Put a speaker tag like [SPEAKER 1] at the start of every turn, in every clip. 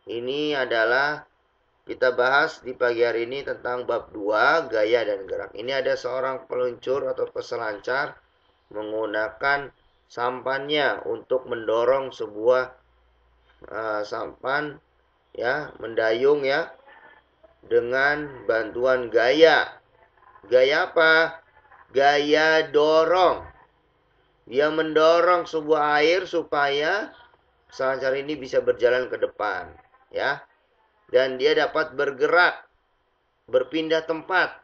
[SPEAKER 1] Ini adalah kita bahas di pagi hari ini tentang bab 2, gaya dan gerak. Ini ada seorang peluncur atau peselancar menggunakan sampannya untuk mendorong sebuah sampan, ya, mendayung, ya, dengan bantuan gaya. Gaya apa? Gaya dorong. Dia mendorong sebuah air supaya selancar ini bisa berjalan ke depan, ya. Dan dia dapat bergerak, berpindah tempat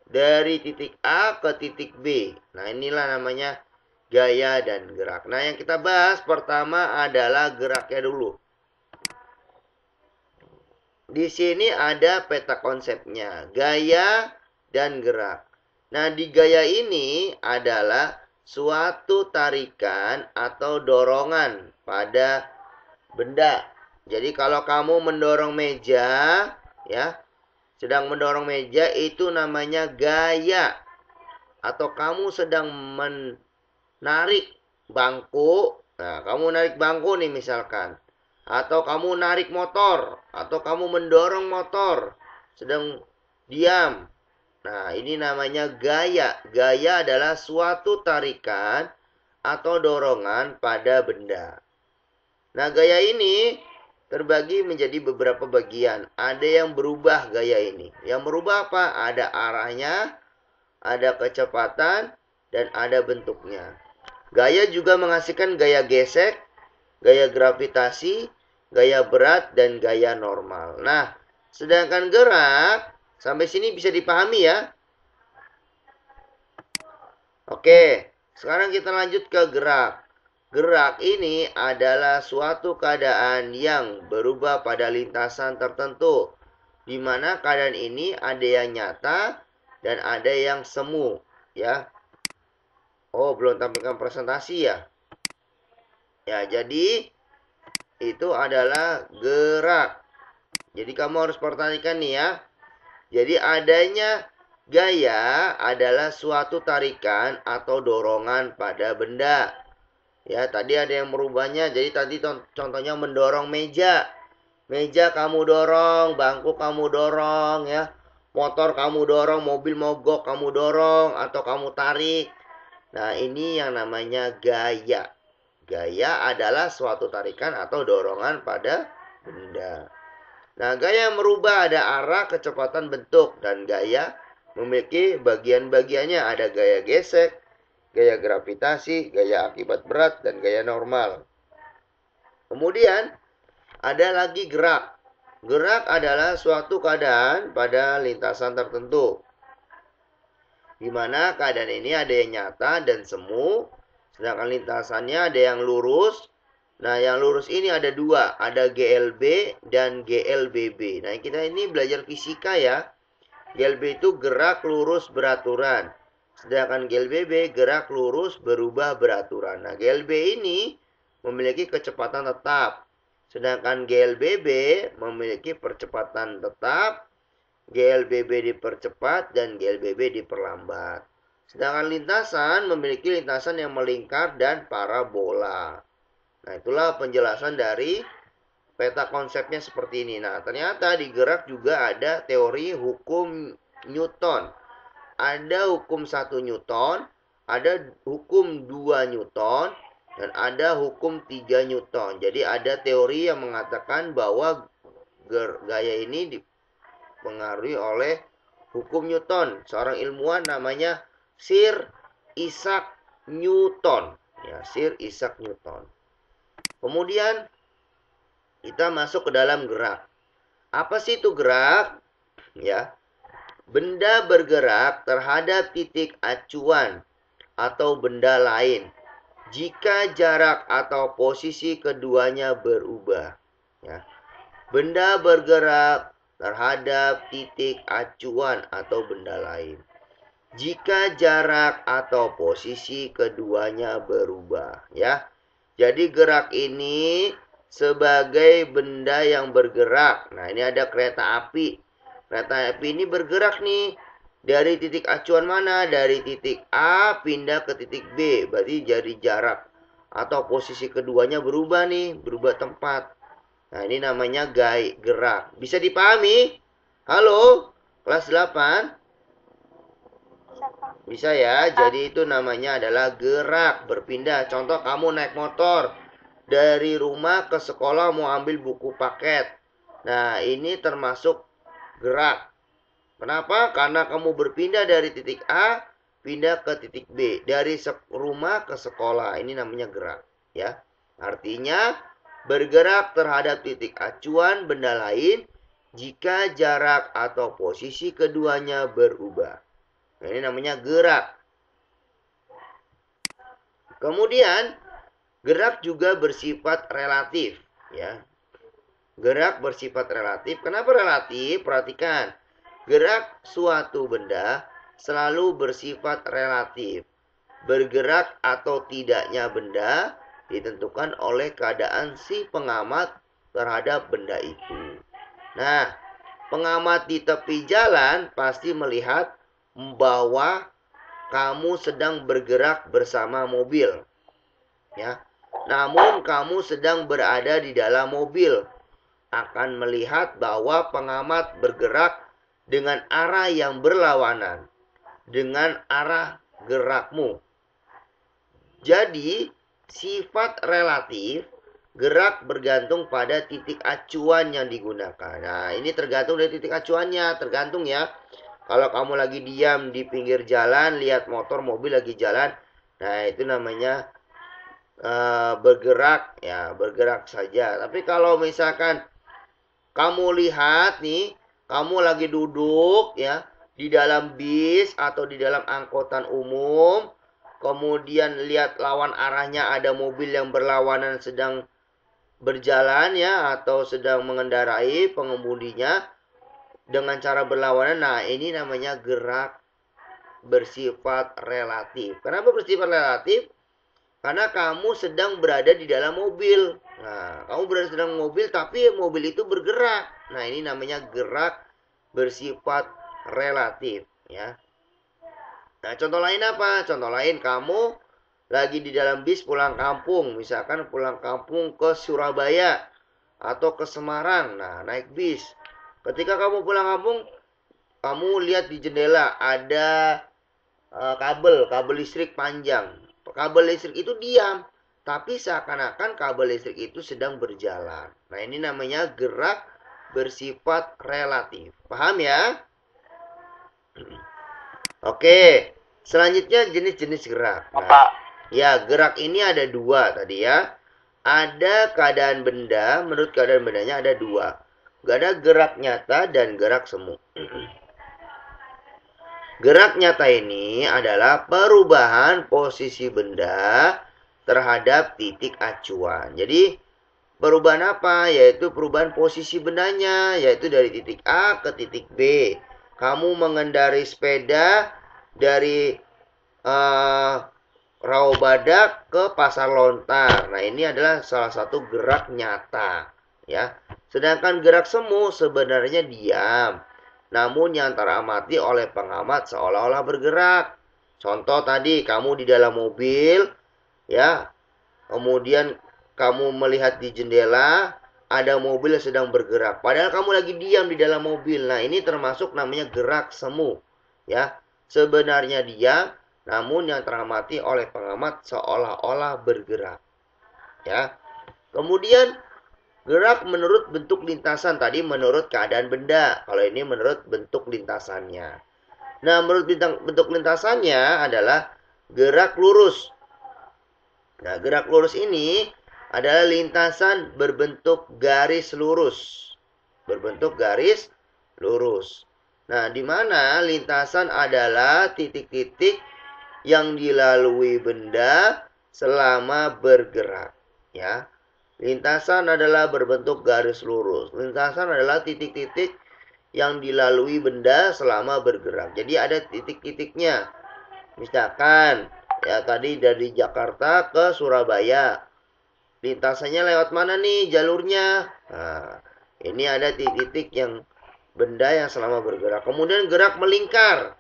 [SPEAKER 1] dari titik A ke titik B. Nah, inilah namanya gaya dan gerak. Nah, yang kita bahas pertama adalah geraknya dulu. Di sini ada peta konsepnya, gaya dan gerak. Nah, di gaya ini adalah suatu tarikan atau dorongan pada benda. Jadi kalau kamu mendorong meja, ya, sedang mendorong meja, itu namanya gaya. Atau kamu sedang menarik bangku. Nah, kamu narik bangku nih misalkan. Atau kamu narik motor. Atau kamu mendorong motor. Sedang diam. Nah, ini namanya gaya. Gaya adalah suatu tarikan atau dorongan pada benda. Nah, gaya ini terbagi menjadi beberapa bagian. Ada yang berubah gaya ini. Yang berubah apa? Ada arahnya, ada kecepatan, dan ada bentuknya. Gaya juga menghasilkan gaya gesek, gaya gravitasi, gaya berat, dan gaya normal. Nah, sedangkan gerak, sampai sini bisa dipahami ya. Oke, sekarang kita lanjut ke gerak. Gerak ini adalah suatu keadaan yang berubah pada lintasan tertentu, di mana keadaan ini ada yang nyata dan ada yang semu, ya. Oh, belum tampilkan presentasi ya. Ya, jadi itu adalah gerak. Jadi kamu harus perhatikan nih ya. Jadi adanya gaya adalah suatu tarikan atau dorongan pada benda. Ya, tadi ada yang merubahnya. Jadi tadi contohnya mendorong meja. Meja kamu dorong, bangku kamu dorong, ya. Motor kamu dorong, mobil mogok kamu dorong atau kamu tarik. Nah, ini yang namanya gaya. Gaya adalah suatu tarikan atau dorongan pada benda. Nah, gaya merubah ada arah, kecepatan, bentuk, dan gaya memiliki bagian-bagiannya. Ada gaya gesek, gaya gravitasi, gaya akibat berat, dan gaya normal. Kemudian ada lagi gerak. Gerak adalah suatu keadaan pada lintasan tertentu, di mana keadaan ini ada yang nyata dan semu, sedangkan lintasannya ada yang lurus. Nah, yang lurus ini ada dua, ada GLB dan GLBB. Nah, kita ini belajar fisika ya. GLB itu gerak lurus beraturan, sedangkan GLBB gerak lurus berubah beraturan. Nah, GLB ini memiliki kecepatan tetap, sedangkan GLBB memiliki percepatan tetap. GLBB dipercepat dan GLBB diperlambat. Sedangkan lintasan memiliki lintasan yang melingkar dan parabola. Nah, itulah penjelasan dari peta konsepnya seperti ini. Nah, ternyata di gerak juga ada teori hukum Newton. Ada hukum 1 Newton, ada hukum 2 Newton, dan ada hukum 3 Newton. Jadi ada teori yang mengatakan bahwa gaya ini dipengaruhi oleh hukum Newton. Seorang ilmuwan namanya Sir Isaac Newton. Ya, Sir Isaac Newton. Kemudian kita masuk ke dalam gerak. Apa sih itu gerak? Ya, benda bergerak terhadap titik acuan atau benda lain jika jarak atau posisi keduanya berubah. Ya, benda bergerak terhadap titik acuan atau benda lain jika jarak atau posisi keduanya berubah. Ya, jadi gerak ini sebagai benda yang bergerak. Nah, ini ada kereta api. Kereta api ini bergerak nih. Dari titik acuan mana? Dari titik A pindah ke titik B. Berarti jadi jarak atau posisi keduanya berubah nih, berubah tempat. Nah, ini namanya gerak. Bisa dipahami? Halo, kelas 8? Bisa ya, jadi itu namanya adalah gerak, berpindah. Contoh kamu naik motor dari rumah ke sekolah mau ambil buku paket. Nah, ini termasuk gerak. Kenapa? Karena kamu berpindah dari titik A, pindah ke titik B. Dari rumah ke sekolah. Ini namanya gerak. Ya, artinya bergerak terhadap titik acuan benda lain jika jarak atau posisi keduanya berubah. Nah, ini namanya gerak. Kemudian, gerak juga bersifat relatif. Ya, gerak bersifat relatif. Kenapa relatif? Perhatikan. Gerak suatu benda selalu bersifat relatif. Bergerak atau tidaknya benda ditentukan oleh keadaan si pengamat terhadap benda itu. Nah, pengamat di tepi jalan pasti melihat bahwa kamu sedang bergerak bersama mobil. Ya. Namun kamu sedang berada di dalam mobil, akan melihat bahwa pengamat bergerak dengan arah yang berlawanan dengan arah gerakmu. Jadi, sifat relatif gerak bergantung pada titik acuan yang digunakan. Nah, ini tergantung dari titik acuannya, tergantung ya. Kalau kamu lagi diam di pinggir jalan, lihat motor, mobil lagi jalan, nah itu namanya bergerak, ya bergerak saja. Tapi kalau misalkan kamu lihat nih, kamu lagi duduk ya di dalam bis atau di dalam angkutan umum, kemudian lihat lawan arahnya ada mobil yang berlawanan sedang berjalan ya atau sedang mengendarai pengemudinya dengan cara berlawanan. Nah, ini namanya gerak bersifat relatif. Kenapa bersifat relatif? Karena kamu sedang berada di dalam mobil. Nah, kamu berada di dalam mobil tapi mobil itu bergerak. Nah, ini namanya gerak bersifat relatif ya. Nah, contoh lain apa? Contoh lain kamu lagi di dalam bis pulang kampung, misalkan pulang kampung ke Surabaya atau ke Semarang. Nah, naik bis. Ketika kamu pulang kampung, kamu lihat di jendela ada kabel listrik panjang. Kabel listrik itu diam, tapi seakan-akan kabel listrik itu sedang berjalan. Nah, ini namanya gerak bersifat relatif. Paham ya? Oke, selanjutnya jenis-jenis gerak. Nah, ya, gerak ini ada dua tadi ya. Ada keadaan benda, menurut keadaan bendanya ada dua. Ada gerak nyata dan gerak semu. Gerak nyata ini adalah perubahan posisi benda terhadap titik acuan. Jadi, perubahan apa? Yaitu perubahan posisi bendanya, yaitu dari titik A ke titik B. Kamu mengendarai sepeda dari Rawabadak ke Pasar Lontar. Nah, ini adalah salah satu gerak nyata, ya. Sedangkan gerak semu sebenarnya diam, namun yang teramati oleh pengamat seolah-olah bergerak. Contoh tadi, kamu di dalam mobil, ya, kemudian kamu melihat di jendela, ada mobil yang sedang bergerak. Padahal kamu lagi diam di dalam mobil. Nah, ini termasuk namanya gerak semu, ya. Sebenarnya diam, namun yang teramati oleh pengamat seolah-olah bergerak, ya. Kemudian gerak menurut bentuk lintasan, tadi menurut keadaan benda. Kalau ini menurut bentuk lintasannya. Nah, menurut bentuk lintasannya adalah gerak lurus. Nah, gerak lurus ini adalah lintasan berbentuk garis lurus. Berbentuk garis lurus. Nah, di mana lintasan adalah titik-titik yang dilalui benda selama bergerak, ya. Lintasan adalah berbentuk garis lurus. Lintasan adalah titik-titik yang dilalui benda selama bergerak. Jadi ada titik-titiknya. Misalkan ya tadi dari Jakarta ke Surabaya. Lintasannya lewat mana nih jalurnya? Nah, ini ada titik-titik yang benda yang selama bergerak. Kemudian gerak melingkar.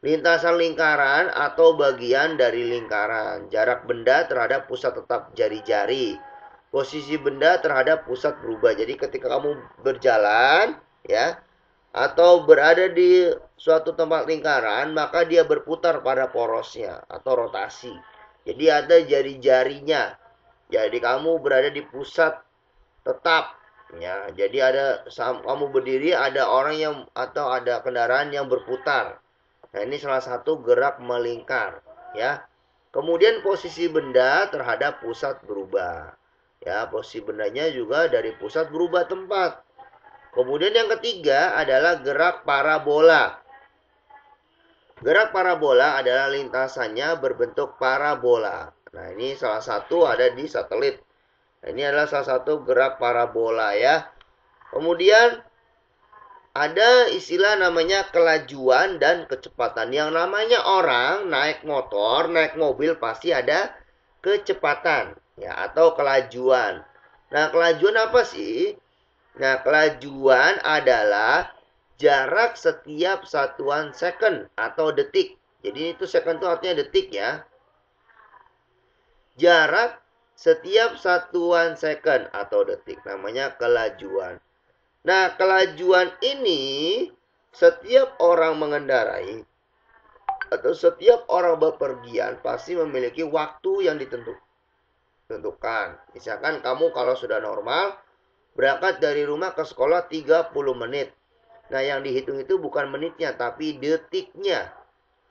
[SPEAKER 1] Lintasan lingkaran atau bagian dari lingkaran. Jarak benda terhadap pusat tetap jari-jari. posisi benda terhadap pusat berubah. Jadi ketika kamu berjalan, ya, atau berada di suatu tempat lingkaran, maka dia berputar pada porosnya atau rotasi. Jadi ada jari-jarinya. Jadi kamu berada di pusat tetap, ya. Jadi ada kamu berdiri, ada orang yang atau ada kendaraan yang berputar. Nah, ini salah satu gerak melingkar, ya. Kemudian posisi benda terhadap pusat berubah. Ya, posisi bendanya juga dari pusat berubah tempat. Kemudian yang ketiga adalah gerak parabola. Gerak parabola adalah lintasannya berbentuk parabola. Nah, ini salah satu ada di satelit. Nah, ini adalah salah satu gerak parabola, ya. Kemudian ada istilah namanya kelajuan dan kecepatan. Yang namanya orang naik motor, naik mobil pasti ada kecepatan, ya, atau kelajuan. Nah, kelajuan apa sih? Nah, kelajuan adalah jarak setiap satuan second atau detik. Jadi itu second itu artinya detik, ya. Jarak setiap satuan second atau detik namanya kelajuan. Nah, kelajuan ini setiap orang mengendarai atau setiap orang bepergian pasti memiliki waktu yang ditentukan. Misalkan kamu kalau sudah normal berangkat dari rumah ke sekolah 30 menit. Nah, yang dihitung itu bukan menitnya tapi detiknya.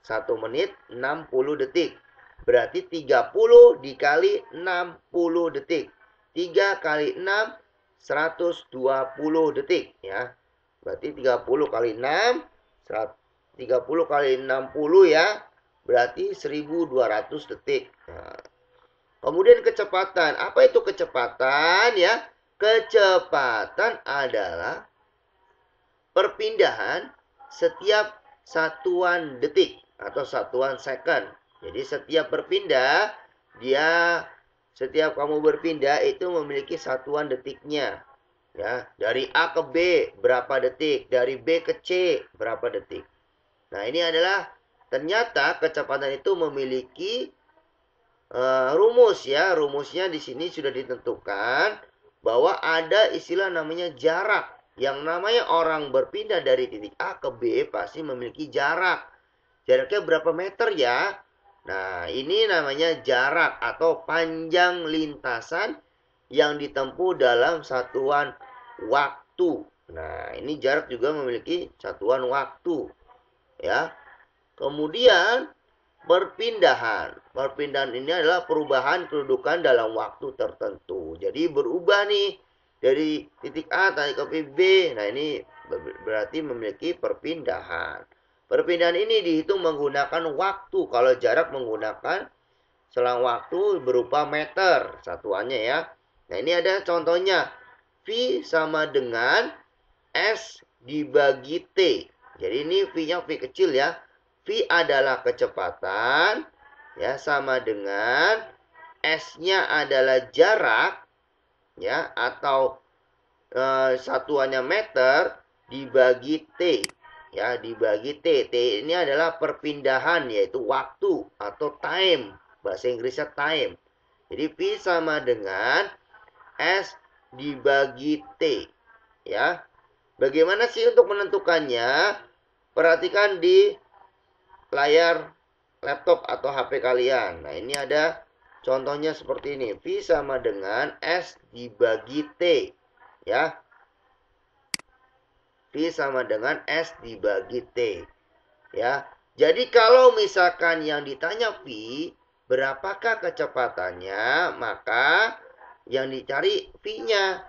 [SPEAKER 1] 1 menit 60 detik. Berarti 30 dikali 60 detik. 3 kali 6 120 detik, ya. Berarti 30 kali 6 30 kali 60, ya. Berarti 1200 detik. Nah, kemudian kecepatan. Apa itu kecepatan, ya? Kecepatan adalah perpindahan setiap satuan detik atau satuan second. Jadi setiap berpindah setiap kamu berpindah itu memiliki satuan detiknya. Ya, dari A ke B berapa detik, dari B ke C berapa detik. Nah, ini adalah ternyata kecepatan itu memiliki rumus, ya. Rumusnya di sini sudah ditentukan bahwa ada istilah namanya jarak. Yang namanya orang berpindah dari titik A ke B pasti memiliki jarak. Jaraknya berapa meter, ya? Nah, ini namanya jarak atau panjang lintasan yang ditempuh dalam satuan waktu. Nah, ini jarak juga memiliki satuan waktu, ya. Kemudian perpindahan. Perpindahan ini adalah perubahan kedudukan dalam waktu tertentu. Jadi berubah nih dari titik A tarik ke titik B. Nah, ini berarti memiliki perpindahan. Perpindahan ini dihitung menggunakan waktu. Kalau jarak menggunakan selang waktu berupa meter satuannya, ya. Nah, ini ada contohnya. V sama dengan S dibagi T. Jadi ini V-nya V kecil, ya. V adalah kecepatan, ya, sama dengan S-nya adalah jarak, ya, atau satuannya meter dibagi T. Ya, dibagi T. T ini adalah perpindahan, yaitu waktu atau time. Bahasa Inggrisnya time. Jadi V sama dengan S dibagi T. Ya. Bagaimana sih untuk menentukannya? Perhatikan di layar laptop atau HP kalian. Nah, ini ada contohnya seperti ini. V sama dengan S dibagi T. Ya. V sama dengan S dibagi T. Ya. Jadi kalau misalkan yang ditanya V, berapakah kecepatannya? Maka yang dicari V-nya.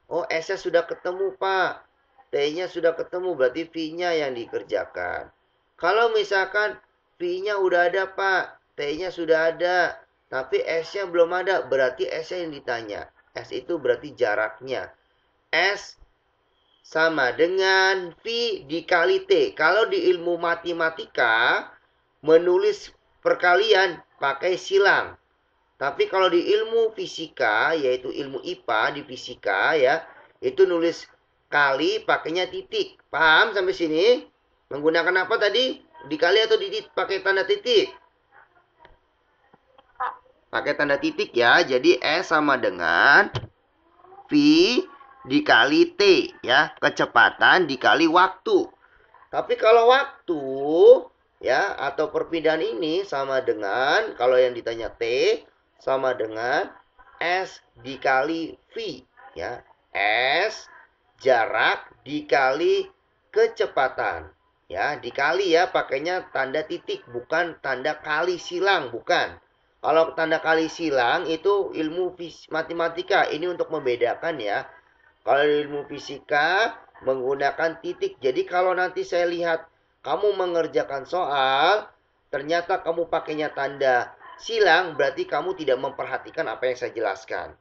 [SPEAKER 1] Oh, S-nya sudah ketemu, Pak. T-nya sudah ketemu, berarti V-nya yang dikerjakan. Kalau misalkan V-nya udah ada, Pak. T-nya sudah ada. Tapi S-nya belum ada, berarti S-nya yang ditanya. S itu berarti jaraknya. S sama dengan V dikali T. Kalau di ilmu matematika, menulis perkalian pakai silang. Tapi kalau di ilmu fisika, yaitu ilmu IPA di fisika, ya, itu nulis kali pakainya titik. Paham sampai sini? Menggunakan apa tadi? Dikali atau pakai tanda titik? pakai tanda titik ya. Jadi S sama dengan V dikali T ya, kecepatan dikali waktu. Tapi kalau waktu ya atau perpindahan ini sama dengan, kalau yang ditanya T sama dengan S dikali V ya. S jarak dikali kecepatan. Ya, dikali ya, pakainya tanda titik bukan tanda kali silang, bukan. Kalau tanda kali silang itu ilmu matematika, ini untuk membedakan ya. Kalau ilmu fisika menggunakan titik. Jadi kalau nanti saya lihat kamu mengerjakan soal, ternyata kamu pakainya tanda silang, berarti kamu tidak memperhatikan apa yang saya jelaskan.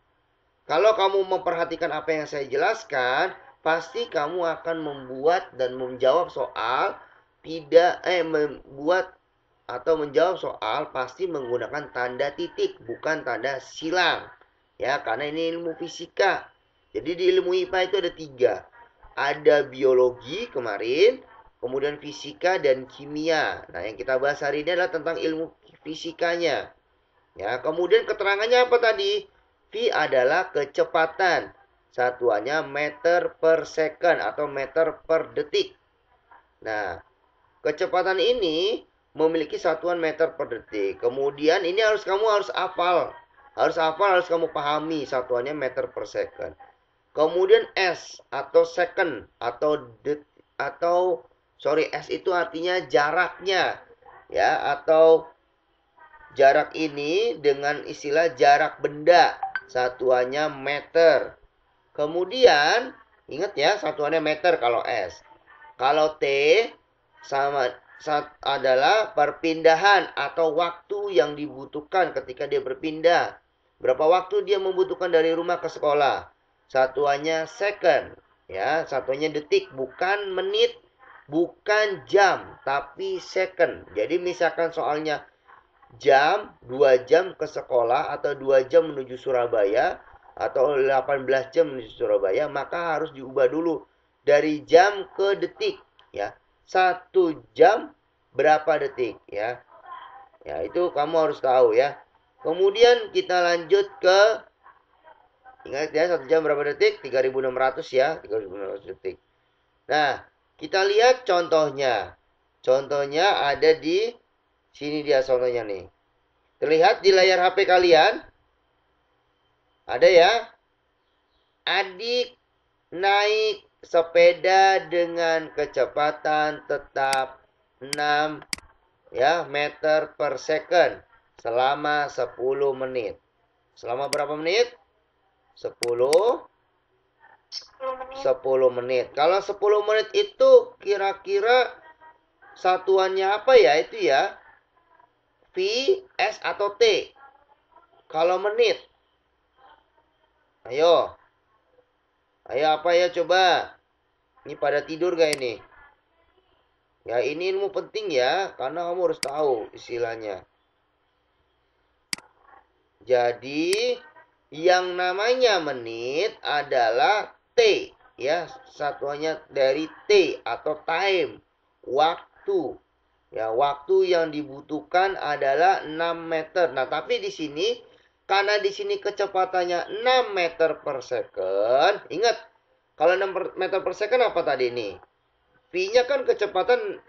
[SPEAKER 1] Kalau kamu memperhatikan apa yang saya jelaskan, pasti kamu akan membuat dan menjawab soal membuat atau menjawab soal pasti menggunakan tanda titik, bukan tanda silang. Ya, karena ini ilmu fisika. Jadi di ilmu IPA itu ada 3. Ada biologi kemarin, kemudian fisika dan kimia. Nah, yang kita bahas hari ini adalah tentang ilmu fisikanya. Ya, kemudian keterangannya apa tadi? V adalah kecepatan. Satuannya meter per second atau meter per detik. Nah, kecepatan ini memiliki satuan meter per detik. Kemudian ini kamu harus hafal. Harus kamu pahami satuannya meter per second. Kemudian S atau second S itu artinya jaraknya ya, atau jarak ini dengan istilah jarak benda. Satuannya meter. Kemudian, ingat ya, satuannya meter kalau S. Kalau T adalah perpindahan atau waktu yang dibutuhkan ketika dia berpindah. Berapa waktu dia membutuhkan dari rumah ke sekolah. Satuannya second. Ya, satuannya detik, bukan menit, bukan jam, tapi second. Jadi misalkan soalnya 2 jam ke sekolah atau 2 jam menuju Surabaya atau 18 jam menuju Surabaya, maka harus diubah dulu dari jam ke detik ya. 1 jam berapa detik ya. Ya, itu kamu harus tahu ya. Kemudian kita lanjut ke, ingat ya, 1 jam berapa detik? 3600 ya, 3600 detik. Nah, kita lihat contohnya. Contohnya ada di sini, dia contohnya nih. Terlihat di layar HP kalian? Ada ya? Adik naik sepeda dengan kecepatan tetap 6 ya, meter per second selama 10 menit. Selama berapa menit? 10 menit. Kalau 10 menit itu kira-kira satuannya apa ya? Itu ya. V, S atau T? Kalau menit. Ayo. Ayo apa ya coba? Ini pada tidur gak ini? Ya, ini ilmu penting ya, karena kamu harus tahu istilahnya. Jadi, yang namanya menit adalah T ya, satuannya dari T atau time, waktu. Ya, waktu yang dibutuhkan adalah 6 meter. Nah, tapi di sini karena di sini kecepatannya 6 meter per second. Ingat, kalau 6 meter per second apa tadi ini? V-nya kan kecepatan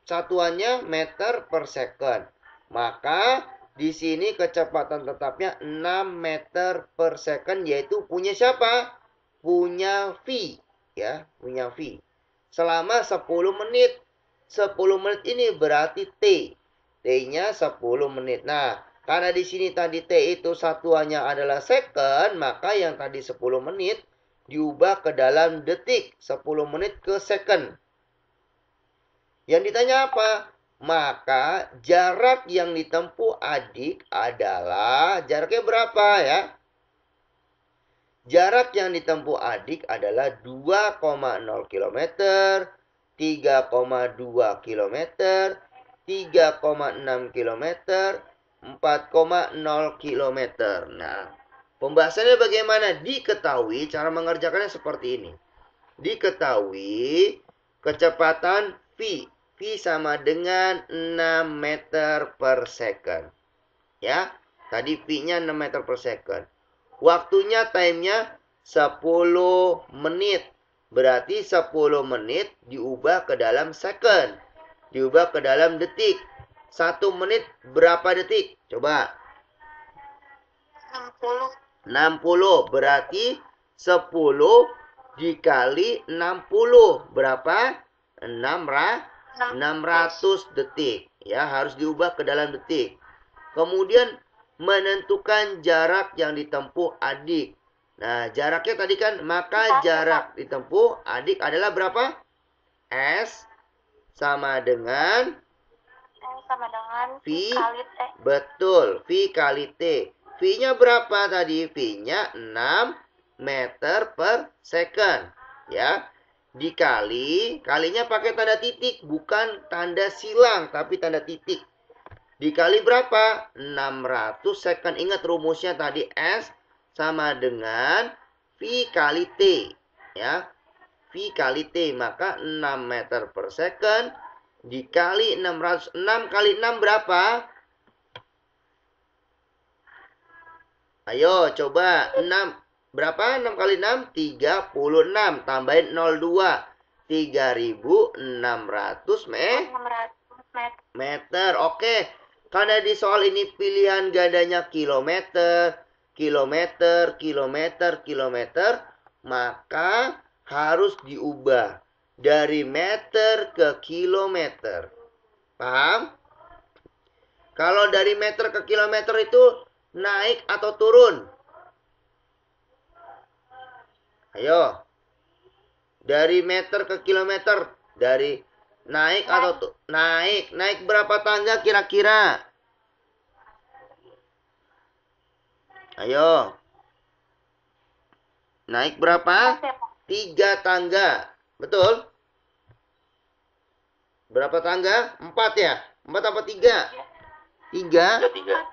[SPEAKER 1] satuannya meter per second. Maka di sini kecepatan tetapnya 6 meter per second, yaitu punya siapa? Punya V ya, punya V. Selama 10 menit. 10 menit ini berarti T. T-nya 10 menit. Nah, karena di sini tadi T itu satuannya adalah second, maka yang tadi 10 menit diubah ke dalam detik. 10 menit ke second. Yang ditanya apa? Maka jarak yang ditempuh adik adalah, jaraknya berapa ya? Jarak yang ditempuh adik adalah 2,0 km, 3,2 km, 3,6 km, 4,0 km. Nah, pembahasannya bagaimana? Diketahui cara mengerjakannya seperti ini. Diketahui kecepatan V. V sama dengan 6 meter per second. Ya. Tadi V-nya 6 meter per second. Waktunya, time-nya 10 menit. Berarti 10 menit diubah ke dalam second. Diubah ke dalam detik. 1 menit berapa detik? Coba. 60. Berarti 10 dikali 60. Berapa? 600 detik. Ya, harus diubah ke dalam detik. Kemudian menentukan jarak yang ditempuh adik. Nah, jaraknya tadi kan, maka jarak ditempuh adik adalah berapa? S sama dengan V kali T. Betul, V kali T. V-nya berapa tadi? V-nya 6 meter per second. Ya, dikali, kalinya pakai tanda titik, bukan tanda silang, tapi tanda titik. Dikali berapa? 600 second. Ingat rumusnya tadi, S sama dengan V kali T. Ya, V kali T. Maka 6 meter per second dikali 600. 6 kali 6 berapa? Ayo coba. 6 berapa? 6 kali 6? 36. Tambahin 02. 3600 meter. Oke. Karena di soal ini pilihan gandanya kilometer, kilometer, kilometer, kilometer, maka harus diubah dari meter ke kilometer. Paham? Kalau dari meter ke kilometer itu naik atau turun? Ayo. Dari meter ke kilometer, dari naik atau naik? Naik berapa tangga kira-kira? Ayo. Naik berapa? 3 tangga. Betul? Berapa tangga? 4 ya? 4 apa 3? 3?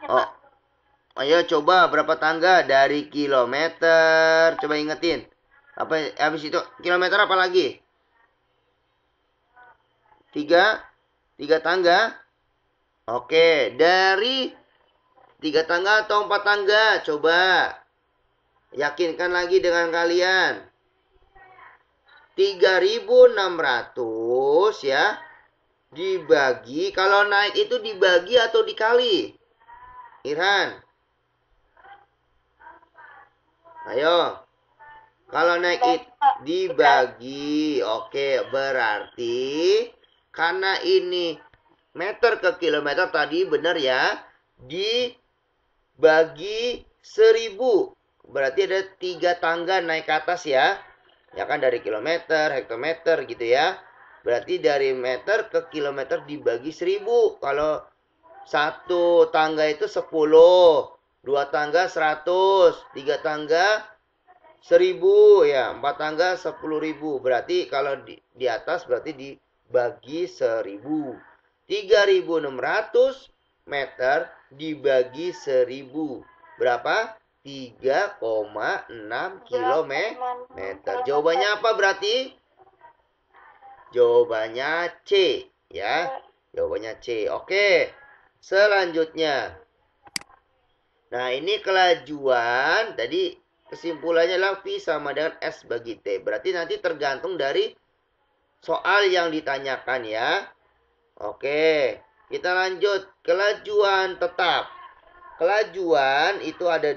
[SPEAKER 1] Oh. Ayo coba berapa tangga dari kilometer? Coba ingetin. Apa habis itu kilometer apa lagi? 3 tangga. Oke, dari 3 tangga atau 4 tangga? Coba yakinkan lagi dengan kalian. 3600 ya. Dibagi, kalau naik itu dibagi atau dikali? Irhan. Ayo. Kalau naik itu dibagi. Oke, berarti karena ini meter ke kilometer tadi benar ya. Dibagi 1000. Berarti ada 3 tangga naik ke atas ya. Ya kan, dari kilometer, hektometer gitu ya. Berarti dari meter ke kilometer dibagi 1000. Kalau satu tangga itu 10. 2 tangga 100. 3 tangga 1000 ya, 4 tangga 10.000. Berarti kalau di atas berarti dibagi 1000. 3600 meter dibagi 1000. Berapa? 3,6 kilometer. Jawabannya apa berarti? Jawabannya C ya. Jawabannya C. Oke. Selanjutnya. Nah, ini kelajuan tadi. Kesimpulannya adalah V sama dengan S bagi T. Berarti nanti tergantung dari soal yang ditanyakan ya. Oke, kita lanjut. Kelajuan tetap. Kelajuan itu ada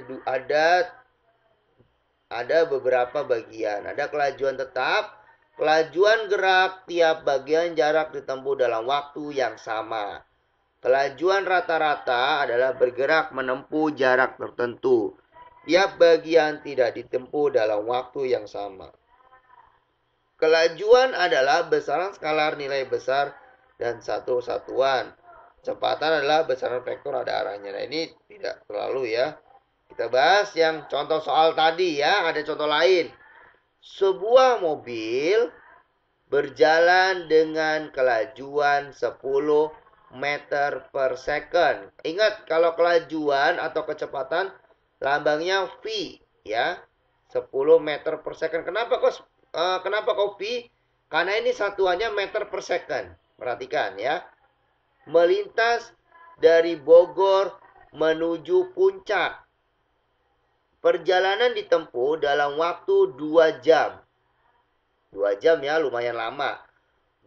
[SPEAKER 1] beberapa bagian. Ada kelajuan tetap, kelajuan gerak, tiap bagian jarak ditempuh dalam waktu yang sama. Kelajuan rata-rata adalah bergerak menempuh jarak tertentu. Tiap bagian tidak ditempuh dalam waktu yang sama. Kelajuan adalah besaran skalar nilai besar dan satu satuan. Kecepatan adalah besaran vektor ada arahnya. Nah, ini tidak terlalu ya. Kita bahas yang contoh soal tadi ya. Ada contoh lain. Sebuah mobil berjalan dengan kelajuan 10 meter per second. Ingat, kalau kelajuan atau kecepatan lambangnya V ya. 10 meter per second. Kenapa kok V? Karena ini satuannya meter per second. Perhatikan ya. Melintas dari Bogor menuju puncak. Perjalanan ditempuh dalam waktu 2 jam. 2 jam ya, lumayan lama.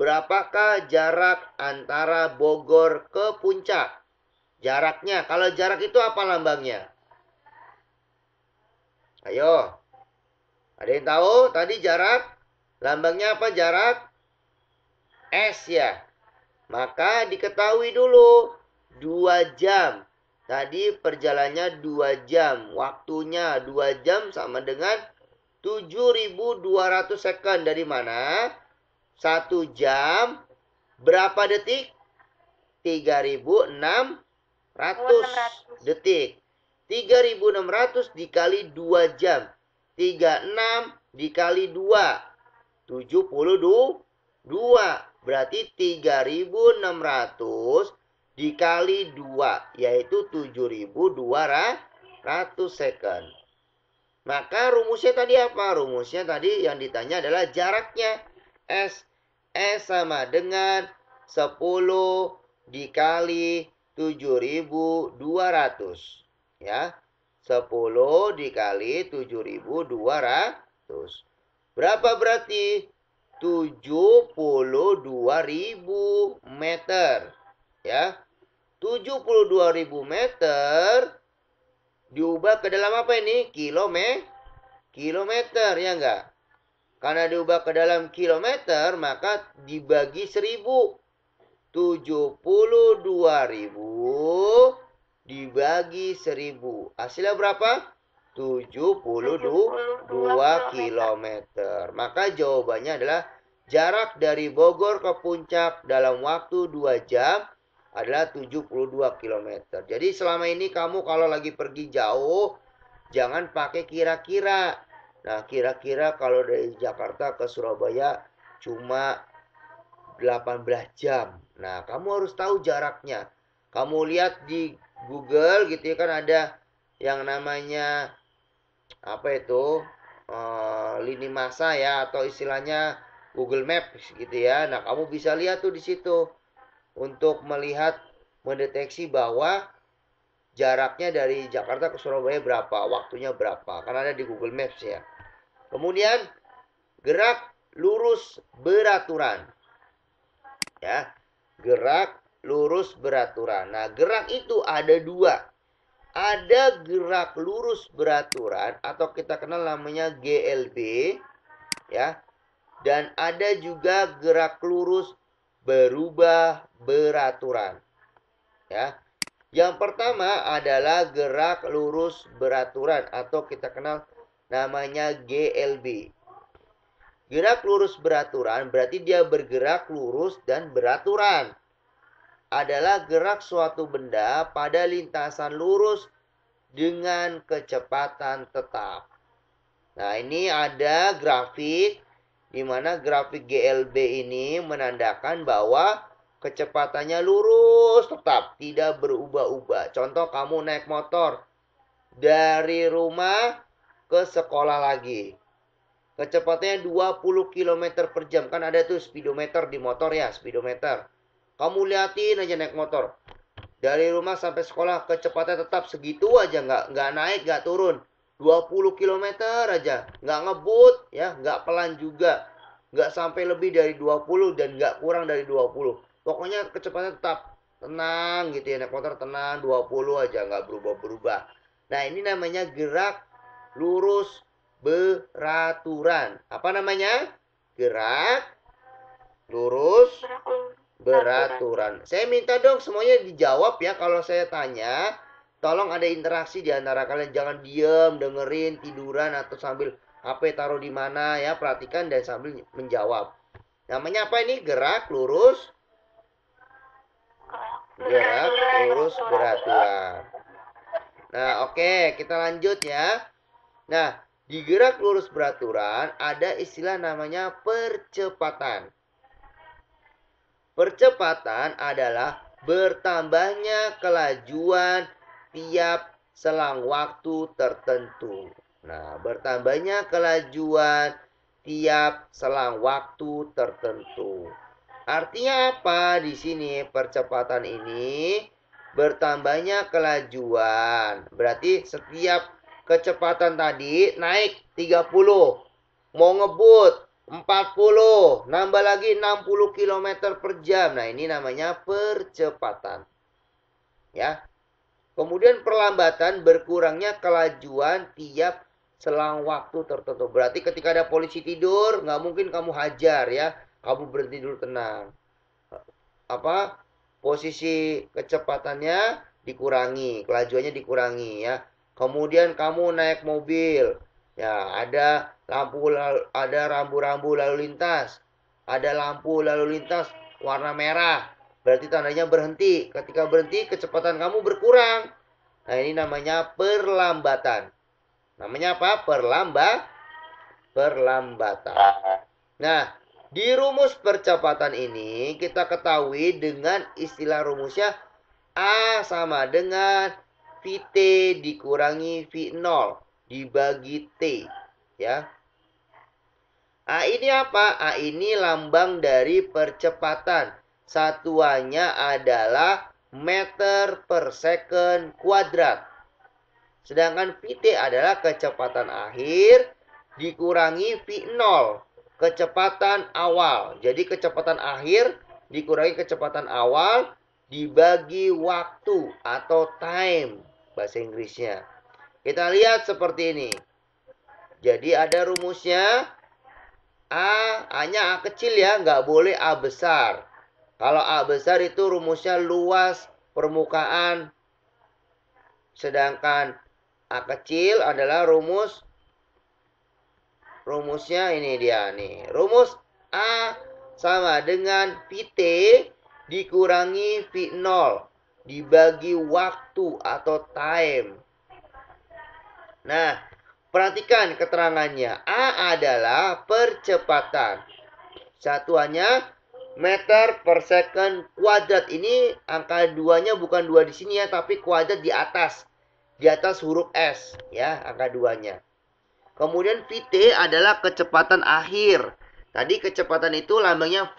[SPEAKER 1] Berapakah jarak antara Bogor ke puncak? Jaraknya, kalau jarak itu apa lambangnya? Ayo, ada yang tahu tadi jarak? Lambangnya apa jarak? S ya. Maka diketahui dulu 2 jam. Tadi perjalanannya 2 jam. Waktunya 2 jam sama dengan 7.200 second. Dari mana? 1 jam berapa detik? 3.600 detik. 3.600 dikali 2 jam. 36 dikali 2. 72. Berarti 3.600 dikali 2. Yaitu 7.200 second. Maka rumusnya tadi apa? Rumusnya tadi yang ditanya adalah jaraknya. S. S sama dengan 10 dikali 7.200. Ya. 10 dikali 7.200. Berapa berarti? 72.000 meter. Ya. 72.000 meter diubah ke dalam apa ini? Kilometer, ya enggak? Karena diubah ke dalam kilometer, maka dibagi 1000. 72.000 dibagi 1000. Hasilnya berapa? 72 kilometer. Maka jawabannya adalah jarak dari Bogor ke puncak dalam waktu 2 jam adalah 72 km. Jadi selama ini kamu kalau lagi pergi jauh, jangan pakai kira-kira. Nah, kira-kira kalau dari Jakarta ke Surabaya cuma 18 jam. Nah, kamu harus tahu jaraknya. Kamu lihat di Google gitu ya, kan ada yang namanya apa itu? Lini masa ya, atau istilahnya Google Maps gitu ya. Nah, kamu bisa lihat tuh di situ untuk melihat, mendeteksi bahwa jaraknya dari Jakarta ke Surabaya berapa, waktunya berapa. Karena ada di Google Maps ya. Kemudian gerak lurus beraturan. Ya, gerak lurus beraturan. Nah, gerak itu ada 2. Ada gerak lurus beraturan atau kita kenal namanya GLB ya. Dan ada juga gerak lurus berubah beraturan. Ya. Yang pertama adalah gerak lurus beraturan atau kita kenal namanya GLB. Gerak lurus beraturan berarti dia bergerak lurus dan beraturan. Adalah gerak suatu benda pada lintasan lurus dengan kecepatan tetap. Nah, ini ada grafik di mana grafik GLB ini menandakan bahwa kecepatannya lurus tetap, tidak berubah-ubah. Contoh kamu naik motor dari rumah ke sekolah lagi. Kecepatannya 20 km per jam. Kan ada tuh speedometer di motor ya, speedometer. Kamu liatin aja naik motor. Dari rumah sampai sekolah kecepatan tetap segitu aja, nggak naik, nggak turun. 20 km aja, nggak ngebut ya, nggak pelan juga, nggak sampai lebih dari 20 dan nggak kurang dari 20. Pokoknya kecepatan tetap tenang gitu ya, naik motor tenang 20 aja, nggak berubah-berubah. Nah, ini namanya gerak lurus beraturan. Apa namanya? Gerak lurus beraturan. Saya minta dong semuanya dijawab ya kalau saya tanya. Tolong ada interaksi di antara kalian. Jangan diem, dengerin, tiduran, atau sambil HP taruh di mana ya. Perhatikan dan sambil menjawab. Namanya apa ini? Gerak lurus beraturan. Nah, oke, kita lanjut ya. Nah, di gerak lurus beraturan ada istilah namanya percepatan. Percepatan adalah bertambahnya kelajuan tiap selang waktu tertentu. Nah, bertambahnya kelajuan tiap selang waktu tertentu. Artinya apa di sini percepatan ini? bertambahnya kelajuan. Berarti setiap kecepatan tadi naik 30. Mau ngebut 40, nambah lagi 60 km per jam. Nah, ini namanya percepatan. Ya. Kemudian perlambatan berkurangnya kelajuan tiap selang waktu tertentu. Berarti ketika ada polisi tidur, nggak mungkin kamu hajar ya. Kamu berhenti dulu, tenang. Posisi kecepatannya dikurangi, kelajuannya dikurangi ya. Kemudian kamu naik mobil, ya ada rambu-rambu lalu lintas, ada lampu lalu lintas warna merah, berarti tandanya berhenti. Ketika berhenti, kecepatan kamu berkurang. Nah, ini namanya perlambatan. Namanya apa? Perlambatan. Nah, di rumus percepatan ini kita ketahui dengan istilah rumusnya A sama dengan Vt dikurangi V0 dibagi T. Ya. A ini apa? A ini lambang dari percepatan. Satuannya adalah meter per second kuadrat. Sedangkan Vt adalah kecepatan akhir dikurangi V0, kecepatan awal. Jadi kecepatan akhir dikurangi kecepatan awal dibagi waktu atau time bahasa Inggrisnya. Kita lihat seperti ini. Jadi ada rumusnya. A-nya A kecil ya, nggak boleh A besar. Kalau A besar itu rumusnya luas permukaan. Sedangkan A kecil adalah rumusnya ini dia nih. Rumus A sama dengan Vt dikurangi V0 dibagi waktu atau time. Nah, perhatikan keterangannya. A adalah percepatan. Satuannya meter per second kuadrat. Ini angka 2-nya bukan 2 di sini ya, tapi kuadrat di atas. Di atas huruf S ya, angka 2-nya. Kemudian Vt adalah kecepatan akhir. Tadi kecepatan itu lambangnya V,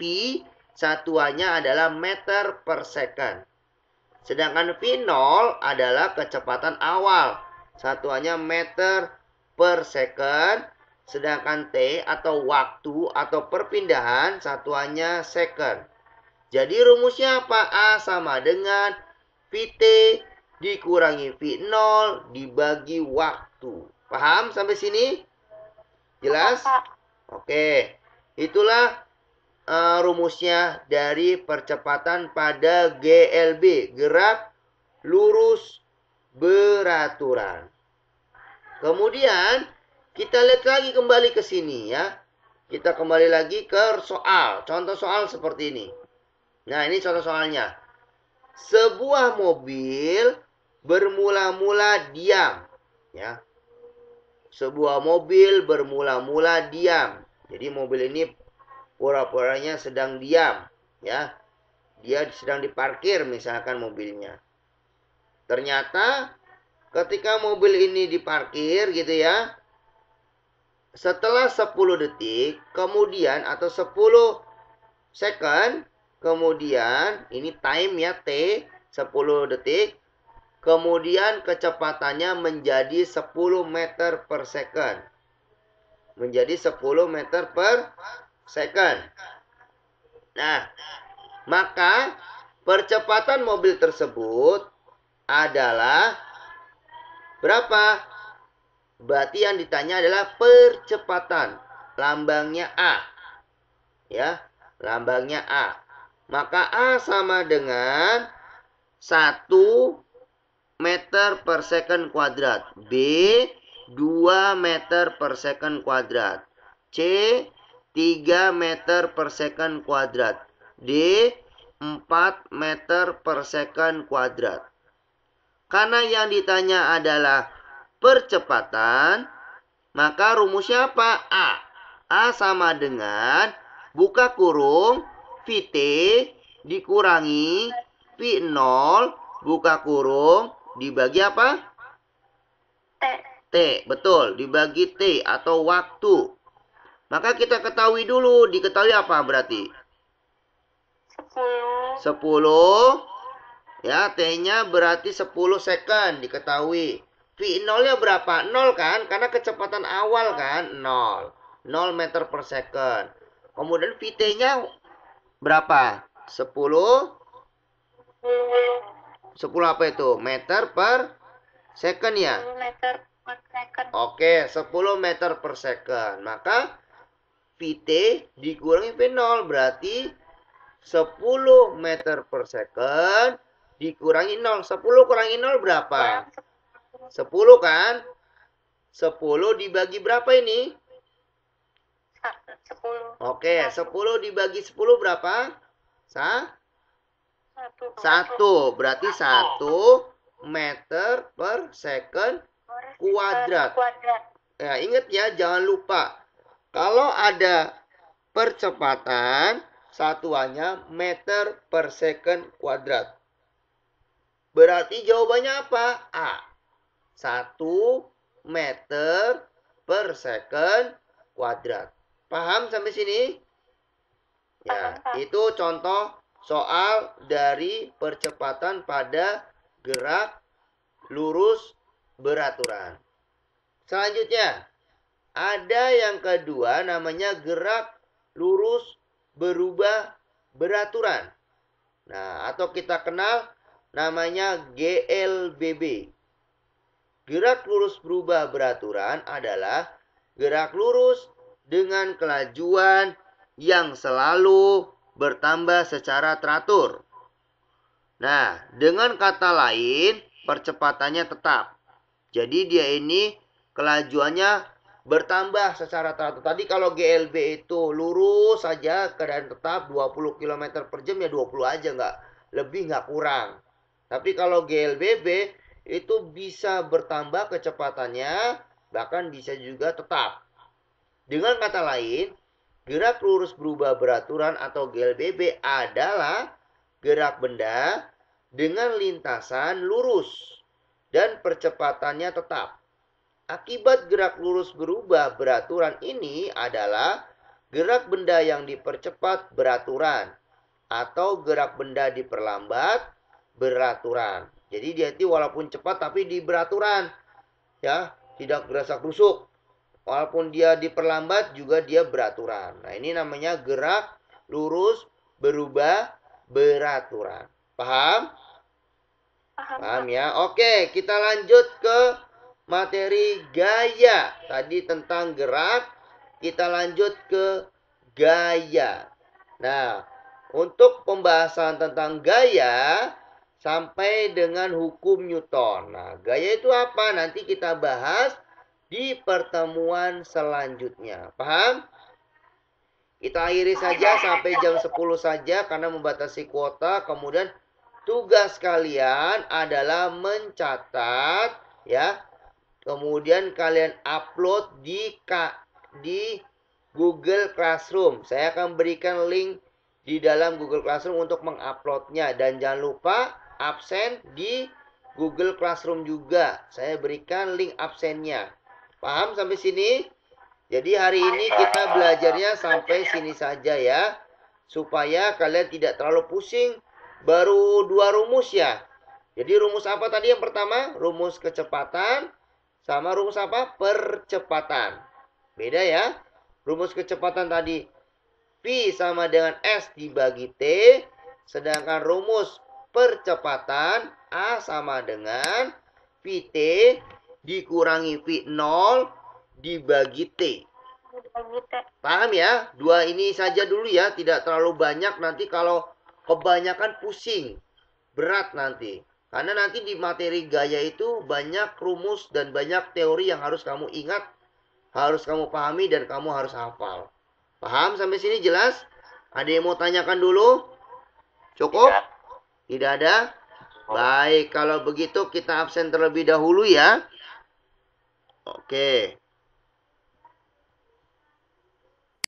[SPEAKER 1] satuannya adalah meter per second. Sedangkan V0 adalah kecepatan awal. Satuannya meter per second. Sedangkan T atau waktu atau perpindahan satuannya second. Jadi rumusnya apa? A sama dengan Vt dikurangi V0 dibagi waktu. Paham sampai sini? Jelas? Oke. Itulah rumusnya dari percepatan pada GLB. Gerak lurus beraturan. Kemudian kita lihat lagi kembali ke sini ya. Kita kembali lagi ke soal. Contoh soal seperti ini. Nah, ini contoh soalnya. Sebuah mobil bermula-mula diam. Ya. Sebuah mobil bermula-mula diam. Jadi mobil ini pura-puranya sedang diam. Ya. Dia sedang diparkir misalkan mobilnya. Ternyata ketika mobil ini diparkir gitu ya, setelah 10 detik kemudian atau 10 second kemudian, ini time ya T, 10 detik, kemudian kecepatannya menjadi 10 meter per second. Menjadi 10 meter per second. Nah, maka percepatan mobil tersebut adalah berapa? Berarti yang ditanya adalah percepatan. Lambangnya A. Ya, lambangnya A. Maka A sama dengan 1 meter per second kuadrat. B 2 meter per second kuadrat. C 3 meter per second kuadrat. D 4 meter per second kuadrat. Karena yang ditanya adalah percepatan, maka rumusnya apa? A. A sama dengan buka kurung Vt dikurangi V0 buka kurung dibagi apa? T. Betul, dibagi T atau waktu. Maka kita ketahui dulu, diketahui apa berarti? 10 Ya, T-nya berarti 10 second diketahui. V0-nya berapa? 0 kan? Karena kecepatan awal kan? 0. 0 meter per second. Kemudian VT-nya berapa? 10. 10 apa itu? Meter per second ya?
[SPEAKER 2] 10 meter per second.
[SPEAKER 1] Oke, 10 meter per second. Maka VT dikurangi V0 berarti 10 meter per second dikurangi 0. 10 kurangi 0 berapa? 10 kan? 10 dibagi berapa ini?
[SPEAKER 2] 10.
[SPEAKER 1] Oke, 10 dibagi 10 berapa? 1. Berarti 1 meter per second kuadrat. Ya, ingat ya, jangan lupa. Kalau ada percepatan, satuannya meter per second kuadrat. Berarti jawabannya apa? A. 1 meter per second kuadrat. Paham sampai sini? Ya, itu contoh soal dari percepatan pada gerak lurus beraturan. Selanjutnya, ada yang kedua namanya gerak lurus berubah beraturan. Nah, atau kita kenal namanya GLBB. Gerak lurus berubah beraturan adalah gerak lurus dengan kelajuan yang selalu bertambah secara teratur. Nah, dengan kata lain, percepatannya tetap. Jadi dia ini kelajuannya bertambah secara teratur. Tadi kalau GLB itu lurus saja keadaan tetap 20 km per jam ya 20 aja, nggak lebih nggak kurang. Tapi kalau GLBB itu bisa bertambah kecepatannya, bahkan bisa juga tetap. Dengan kata lain, gerak lurus berubah beraturan atau GLBB adalah gerak benda dengan lintasan lurus dan percepatannya tetap. Akibat gerak lurus berubah beraturan ini adalah gerak benda yang dipercepat beraturan atau gerak benda diperlambat beraturan. Jadi dia itu walaupun cepat tapi di beraturan. Ya, tidak gerasak-gerusuk. Walaupun dia diperlambat juga dia beraturan. Nah, ini namanya gerak lurus berubah beraturan. Paham? Paham ya? Oke, kita lanjut ke materi gaya. Tadi tentang gerak, kita lanjut ke gaya. Nah, untuk pembahasan tentang gaya sampai dengan hukum Newton. Nah, gaya itu apa? Nanti kita bahas di pertemuan selanjutnya. Paham? Kita akhiri saja sampai jam 10 saja karena membatasi kuota. Kemudian tugas kalian adalah mencatat ya. Kemudian kalian upload di Google Classroom. Saya akan berikan link di dalam Google Classroom untuk menguploadnya. Dan jangan lupa absen di Google Classroom juga. Saya berikan link absennya. Paham sampai sini? Jadi hari ini kita belajarnya sampai sini saja ya. Supaya kalian tidak terlalu pusing. Baru 2 rumus ya. Jadi rumus apa tadi yang pertama? Rumus kecepatan. Sama rumus apa? Percepatan. Beda ya. Rumus kecepatan tadi V sama dengan S dibagi T. Sedangkan rumus percepatan A sama dengan VT dikurangi V0 dibagi T. Paham ya? Dua ini saja dulu ya. Tidak terlalu banyak. Nanti kalau kebanyakan pusing. Berat nanti. Karena nanti di materi gaya itu banyak rumus dan banyak teori yang harus kamu ingat, harus kamu pahami, dan kamu harus hafal. Paham sampai sini jelas? Ada yang mau tanyakan dulu? Cukup? Tidak ada? Baik, kalau begitu kita absen terlebih dahulu ya. Oke.